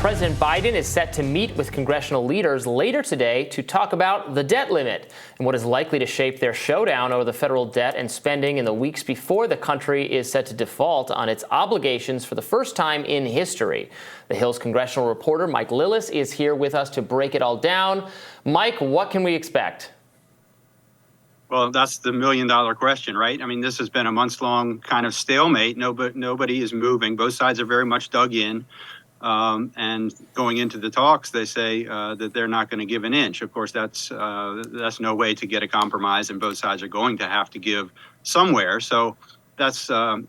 President Biden is set to meet with congressional leaders later today to talk about the debt limit and what is likely to shape their showdown over the federal debt and spending in the weeks before the country is set to default on its obligations for the first time in history. The Hill's congressional reporter, Mike Lillis, is here with us to break it all down. Mike, what can we expect? Well, that's the million-dollar question, right? I mean, this has been a months-long kind of stalemate. Nobody is moving. Both sides are very much dug in. And going into the talks, they say that they're not going to give an inch. Of course, that's no way to get a compromise, and both sides are going to have to give somewhere. So that's kind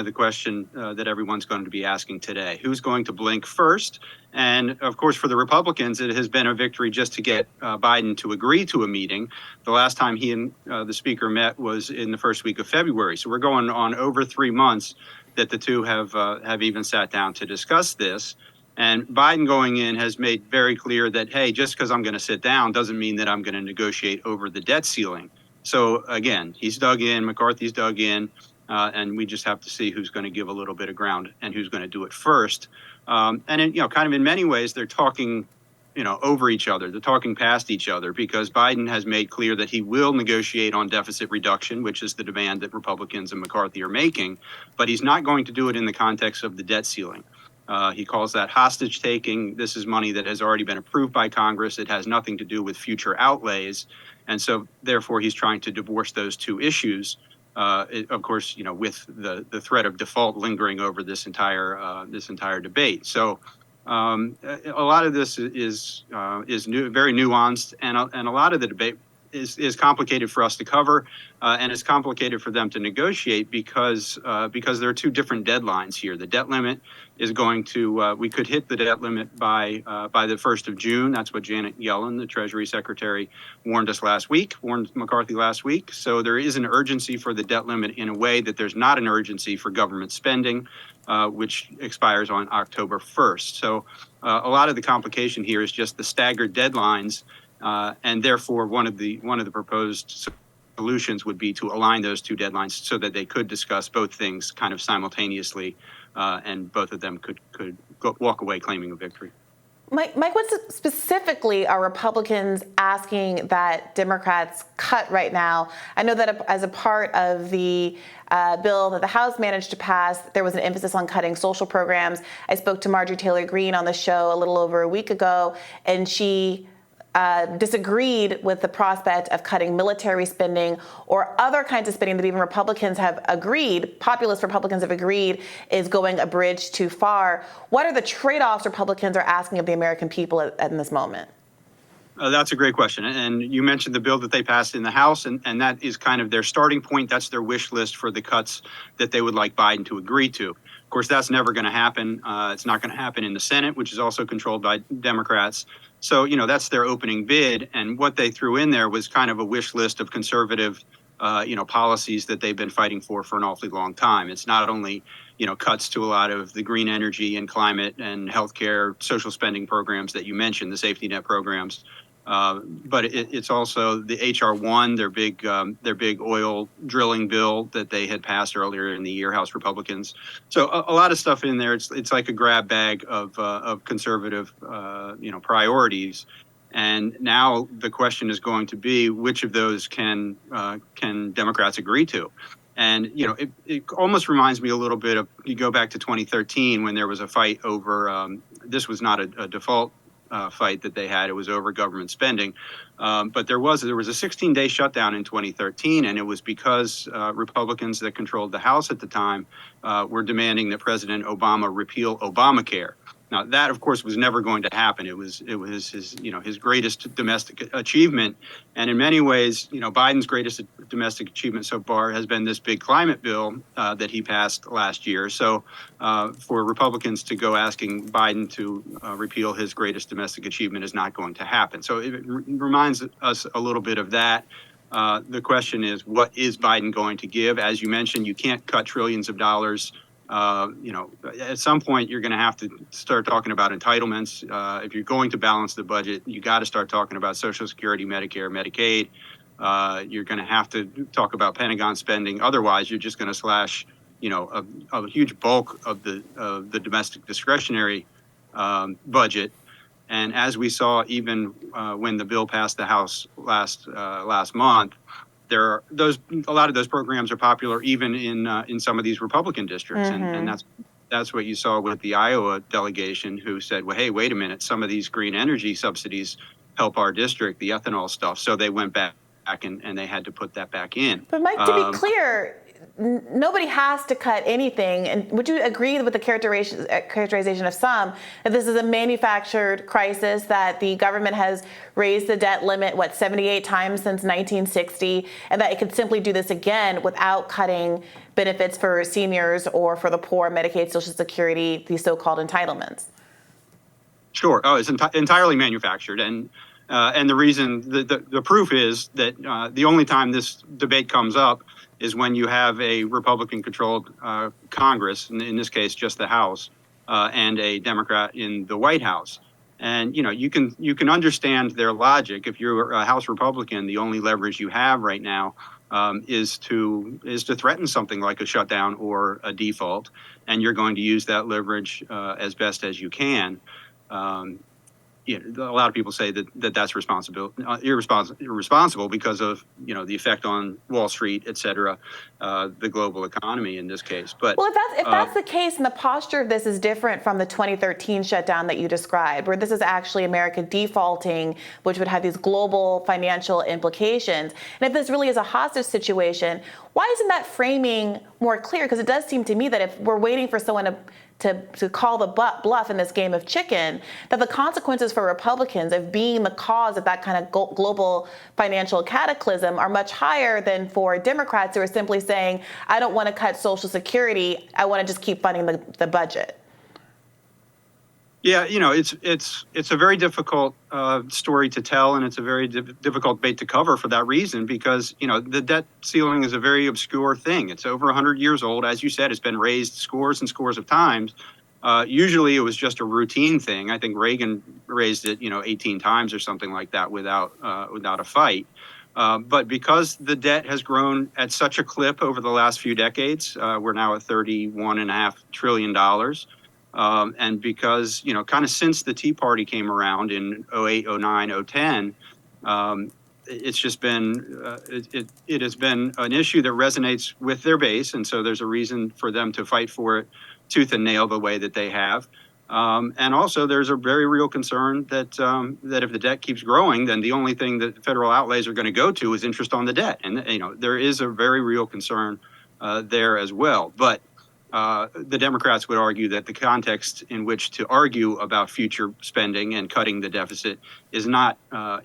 of the question that everyone's going to be asking today. Who's going to blink first? And of course, for the Republicans, it has been a victory just to get Biden to agree to a meeting. The last time he and the speaker met was in the first week of February. So we're going on over 3 months that the two have even sat down to discuss this. And Biden going in has made very clear that, hey, just because I'm going to sit down doesn't mean that I'm going to negotiate over the debt ceiling. So again, he's dug in, McCarthy's dug in, and we just have to see who's going to give a little bit of ground and who's going to do it first. And kind of in many ways, they're talking, over each other. They're talking past each other because Biden has made clear that he will negotiate on deficit reduction, which is the demand that Republicans and McCarthy are making, but he's not going to do it in the context of the debt ceiling. He calls that hostage taking. This is money that has already been approved by Congress. It has nothing to do with future outlays. And so therefore, he's trying to divorce those two issues. Of course, with the threat of default lingering over this entire debate. So a lot of this is very nuanced, and a lot of the debate is complicated for us to cover, and it's complicated for them to negotiate because there are two different deadlines here. The debt limit is going to we could hit the debt limit by the 1st of June. That's what Janet Yellen, the Treasury Secretary, warned McCarthy last week. So there is an urgency for the debt limit in a way that there's not an urgency for government spending, which expires on October 1st. So a lot of the complication here is just the staggered deadlines, and therefore one of the proposed solutions would be to align those two deadlines so that they could discuss both things kind of simultaneously, and both of them could walk away claiming a victory. Mike, what specifically are Republicans asking that Democrats cut right now? I know that as a part of the bill that the House managed to pass, there was an emphasis on cutting social programs. I spoke to Marjorie Taylor Greene on the show a little over a week ago, and she disagreed with the prospect of cutting military spending or other kinds of spending that even Republicans have agreed, populist Republicans have agreed, is going a bridge too far. What are the trade-offs Republicans are asking of the American people in this moment? That's a great question. And you mentioned the bill that they passed in the House, and that is kind of their starting point. That's their wish list for the cuts that they would like Biden to agree to. Of course, that's never going to happen. It's not going to happen in the Senate, which is also controlled by Democrats. So, that's their opening bid. And what they threw in there was kind of a wish list of conservative, policies that they've been fighting for an awfully long time. It's not only, cuts to a lot of the green energy and climate and healthcare, social spending programs that you mentioned, the safety net programs. But it's also the HR1, their big oil drilling bill that they had passed earlier in the year, House Republicans. So a lot of stuff in there. It's like a grab bag of conservative, priorities. And now the question is going to be which of those can Democrats agree to? And, it almost reminds me a little bit of, you go back to 2013 when there was a fight over, this was not a default fight that they had. It was over government spending. But there was a 16-day shutdown in 2013, and it was because Republicans that controlled the House at the time were demanding that President Obama repeal Obamacare. Now, that, of course, was never going to happen. It was his greatest domestic achievement. And in many ways, Biden's greatest domestic achievement so far has been this big climate bill that he passed last year. So for Republicans to go asking Biden to repeal his greatest domestic achievement is not going to happen. So it reminds us a little bit of that. The question is, what is Biden going to give? As you mentioned, you can't cut trillions of dollars. At some point, you're going to have to start talking about entitlements. If you're going to balance the budget, you got to start talking about Social Security, Medicare, Medicaid. You're going to have to talk about Pentagon spending. Otherwise, you're just going to slash, a huge bulk of the domestic discretionary budget. And as we saw, even when the bill passed the House last month, a lot of those programs are popular even in some of these Republican districts, and that's what you saw with the Iowa delegation, who said, well, hey, wait a minute, some of these green energy subsidies help our district, the ethanol stuff. So they went back and they had to put that back in. But Mike, to be clear, nobody has to cut anything. And would you agree with the characterization of some that this is a manufactured crisis, that the government has raised the debt limit, 78 times since 1960, and that it could simply do this again without cutting benefits for seniors or for the poor, Medicaid, Social Security, these so-called entitlements? Sure. Oh, it's entirely manufactured. And the reason, the proof is that the only time this debate comes up is when you have a Republican-controlled Congress, in this case just the House, and a Democrat in the White House. And you can understand their logic. If you're a House Republican, the only leverage you have right now is to threaten something like a shutdown or a default, and you're going to use that leverage as best as you can. A lot of people say that's irresponsible because of the effect on Wall Street, et cetera, the global economy in this case. But well, if that's the case, and the posture of this is different from the 2013 shutdown that you described, where this is actually America defaulting, which would have these global financial implications. And if this really is a hostage situation, why isn't that framing more clear? Because it does seem to me that if we're waiting for someone to call the bluff in this game of chicken, that the consequences for Republicans of being the cause of that kind of global financial cataclysm are much higher than for Democrats who are simply saying, I don't want to cut Social Security, I want to just keep funding the budget. Yeah, it's a very difficult story to tell, and it's a very difficult debate to cover for that reason, because the debt ceiling is a very obscure thing. It's over 100 years old, as you said. It's been raised scores and scores of times. Usually, it was just a routine thing. I think Reagan raised it, 18 times or something like that without a fight. But because the debt has grown at such a clip over the last few decades, we're now at $31.5 trillion. And because, kind of since the Tea Party came around in 08, 09, 010, it's just been, it has been an issue that resonates with their base. And so there's a reason for them to fight for it tooth and nail the way that they have. And also there's a very real concern that that if the debt keeps growing, then the only thing that federal outlays are going to go to is interest on the debt. And, there is a very real concern there as well. But the Democrats would argue that the context in which to argue about future spending and cutting the deficit is not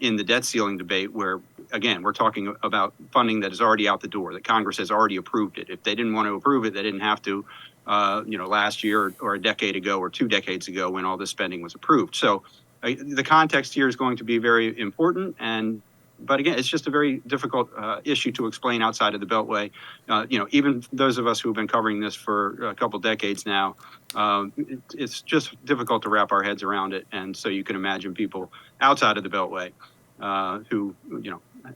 in the debt ceiling debate, where, again, we're talking about funding that is already out the door, that Congress has already approved it. If they didn't want to approve it, they didn't have to, last year or a decade ago or 2 decades ago when all this spending was approved. So the context here is going to be very important. But again, it's just a very difficult issue to explain outside of the Beltway. Even those of us who have been covering this for a couple decades now, it's just difficult to wrap our heads around it. And so you can imagine people outside of the Beltway who,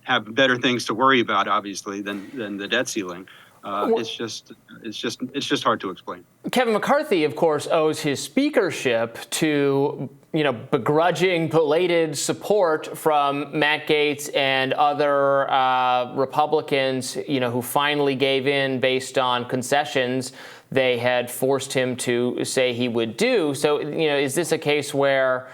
have better things to worry about, obviously, than the debt ceiling. It's just hard to explain. Kevin McCarthy, of course, owes his speakership to begrudging, belated support from Matt Gaetz and other Republicans, who finally gave in based on concessions they had forced him to say he would do. So, is this a case where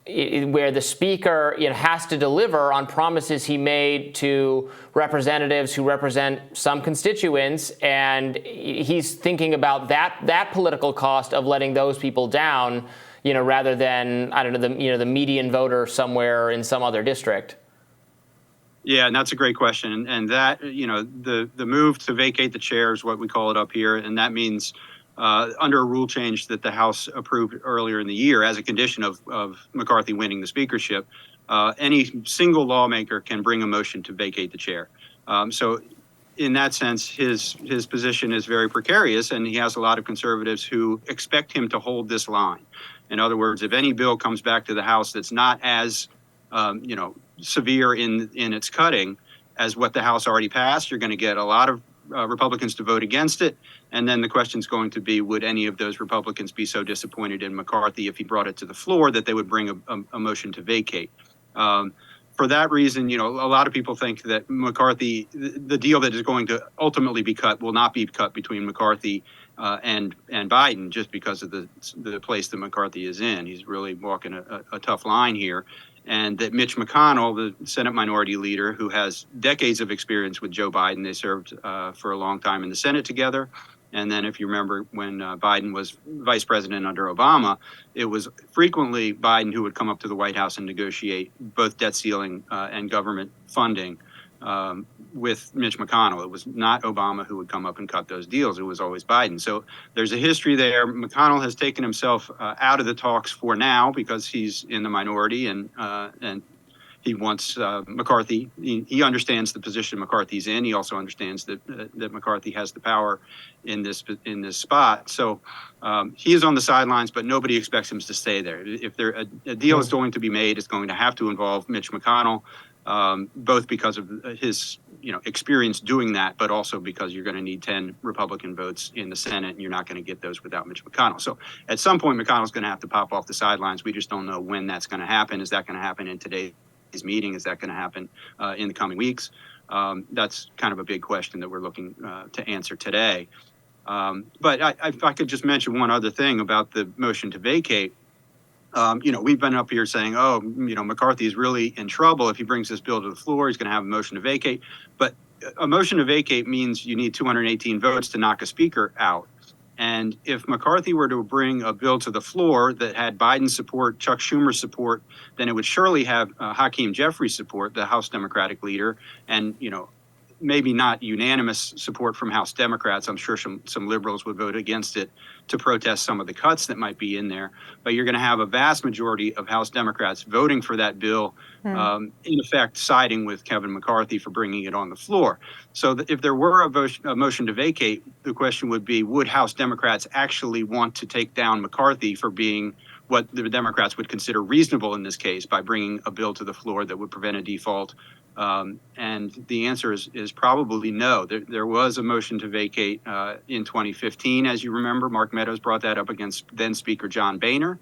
the speaker has to deliver on promises he made to representatives who represent some constituents, and he's thinking about that political cost of letting those people down, rather than, I don't know, the median voter somewhere in some other district? Yeah, and that's a great question. And that, the move to vacate the chair is what we call it up here, and that means under a rule change that the House approved earlier in the year as a condition of McCarthy winning the speakership, any single lawmaker can bring a motion to vacate the chair. So in that sense, his position is very precarious, and he has a lot of conservatives who expect him to hold this line. In other words, if any bill comes back to the House that's not as severe in its cutting as what the House already passed, you're going to get a lot of Republicans to vote against it. And then the question is going to be, would any of those Republicans be so disappointed in McCarthy if he brought it to the floor that they would bring a motion to vacate? For that reason, a lot of people think that McCarthy, the deal that is going to ultimately be cut, will not be cut between McCarthy and Biden, just because of the place that McCarthy is in. He's really walking a tough line here. And that Mitch McConnell, the Senate Minority Leader, who has decades of experience with Joe Biden, they served for a long time in the Senate together. And then if you remember when Biden was vice president under Obama, it was frequently Biden who would come up to the White House and negotiate both debt ceiling and government funding with Mitch McConnell. It was not Obama who would come up and cut those deals. It was always Biden. So there's a history there. McConnell has taken himself out of the talks for now because he's in the minority and he wants McCarthy. He understands the position McCarthy's in. He also understands that McCarthy has the power in this spot. So he is on the sidelines, but nobody expects him to stay there. If a deal is going to be made, it's going to have to involve Mitch McConnell, both because of his experience doing that, but also because you're going to need 10 Republican votes in the Senate, and you're not going to get those without Mitch McConnell. So at some point, McConnell's going to have to pop off the sidelines. We just don't know when that's going to happen. Is that going to happen in today's meeting? Is that going to happen in the coming weeks? That's kind of a big question that we're looking to answer today. But if I could just mention one other thing about the motion to vacate. We've been up here saying, McCarthy is really in trouble if he brings this bill to the floor. He's going to have a motion to vacate. But a motion to vacate means you need 218 votes to knock a speaker out. And if McCarthy were to bring a bill to the floor that had Biden's support, Chuck Schumer's support, then it would surely have Hakeem Jeffries' support, the House Democratic leader, and, maybe not unanimous support from House Democrats. I'm sure some liberals would vote against it to protest some of the cuts that might be in there. But you're going to have a vast majority of House Democrats voting for that bill, in effect siding with Kevin McCarthy for bringing it on the floor. So if there were a motion to vacate, the question would be, would House Democrats actually want to take down McCarthy for being what the Democrats would consider reasonable in this case by bringing a bill to the floor that would prevent a default? And the answer is probably no. There was a motion to vacate in 2015, as you remember. Mark Meadows brought that up against then Speaker John Boehner.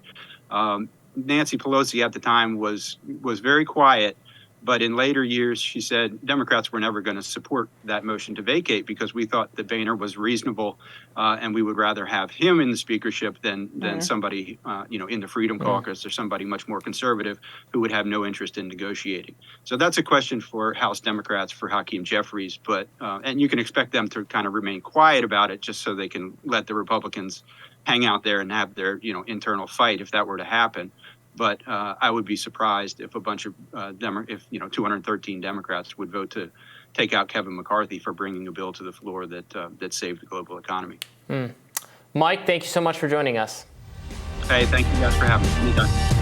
Nancy Pelosi at the time was very quiet, but in later years she said Democrats were never going to support that motion to vacate because we thought that Boehner was reasonable, and we would rather have him in the speakership than somebody in the Freedom Caucus or somebody much more conservative who would have no interest in negotiating. So that's a question for House Democrats, for Hakeem Jeffries, but and you can expect them to kind of remain quiet about it just so they can let the Republicans hang out there and have their internal fight if that were to happen. But I would be surprised if a bunch of 213 Democrats would vote to take out Kevin McCarthy for bringing a bill to the floor that saved the global economy. Mike, thank you so much for joining us. Hey, thank you guys for having me. Anytime.